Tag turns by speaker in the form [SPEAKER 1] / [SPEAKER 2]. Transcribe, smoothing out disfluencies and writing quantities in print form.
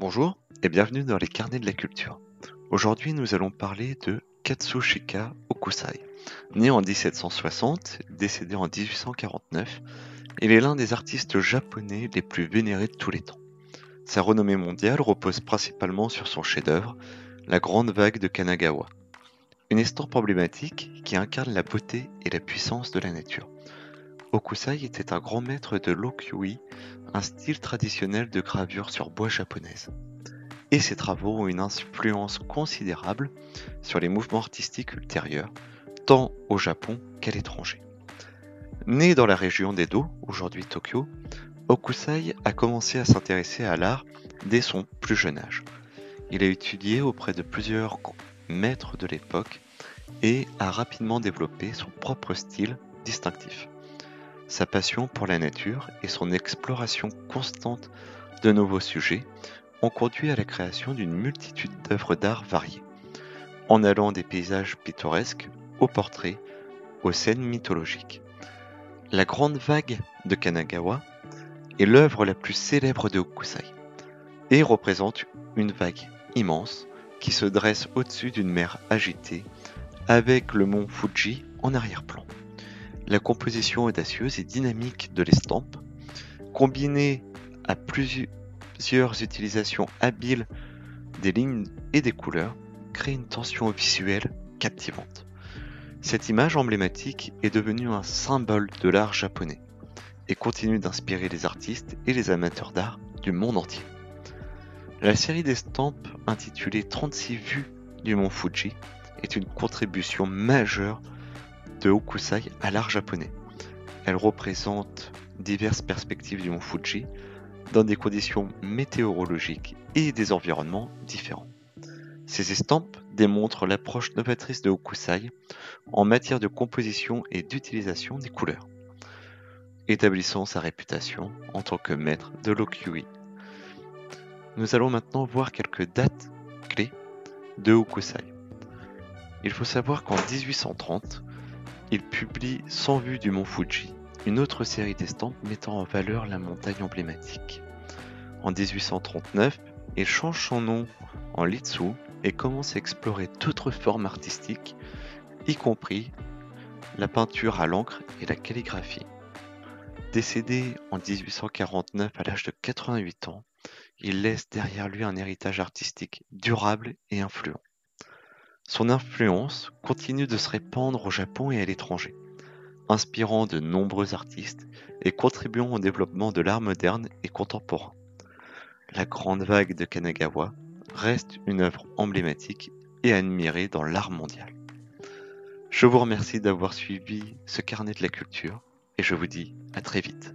[SPEAKER 1] Bonjour et bienvenue dans les carnets de la culture. Aujourd'hui, nous allons parler de Katsushika Hokusai. Né en 1760, décédé en 1849, il est l'un des artistes japonais les plus vénérés de tous les temps. Sa renommée mondiale repose principalement sur son chef-d'œuvre, la Grande Vague de Kanagawa. Une estampe emblématique qui incarne la beauté et la puissance de la nature. Hokusai était un grand maître de l'Okyūi, un style traditionnel de gravure sur bois japonaise. Et ses travaux ont une influence considérable sur les mouvements artistiques ultérieurs, tant au Japon qu'à l'étranger. Né dans la région d'Edo, aujourd'hui Tokyo, Hokusai a commencé à s'intéresser à l'art dès son plus jeune âge. Il a étudié auprès de plusieurs maîtres de l'époque et a rapidement développé son propre style distinctif. Sa passion pour la nature et son exploration constante de nouveaux sujets ont conduit à la création d'une multitude d'œuvres d'art variées, en allant des paysages pittoresques aux portraits, aux scènes mythologiques. La Grande Vague de Kanagawa est l'œuvre la plus célèbre de Hokusai et représente une vague immense qui se dresse au-dessus d'une mer agitée avec le mont Fuji en arrière-plan. La composition audacieuse et dynamique de l'estampe, combinée à plusieurs utilisations habiles des lignes et des couleurs, crée une tension visuelle captivante. Cette image emblématique est devenue un symbole de l'art japonais et continue d'inspirer les artistes et les amateurs d'art du monde entier. La série d'estampes intitulée 36 vues du mont Fuji est une contribution majeure de Hokusai à l'art japonais. Elle représente diverses perspectives du mont Fuji dans des conditions météorologiques et des environnements différents. Ces estampes démontrent l'approche novatrice de Hokusai en matière de composition et d'utilisation des couleurs, établissant sa réputation en tant que maître de l'Okyūi. Nous allons maintenant voir quelques dates clés de Hokusai. Il faut savoir qu'en 1830, il publie 100 vues du mont Fuji, une autre série d'estampes mettant en valeur la montagne emblématique. En 1839, il change son nom en Litsu et commence à explorer d'autres formes artistiques, y compris la peinture à l'encre et la calligraphie. Décédé en 1849 à l'âge de 88 ans, il laisse derrière lui un héritage artistique durable et influent. Son influence continue de se répandre au Japon et à l'étranger, inspirant de nombreux artistes et contribuant au développement de l'art moderne et contemporain. La Grande Vague de Kanagawa reste une œuvre emblématique et admirée dans l'art mondial. Je vous remercie d'avoir suivi ce carnet de la culture et je vous dis à très vite.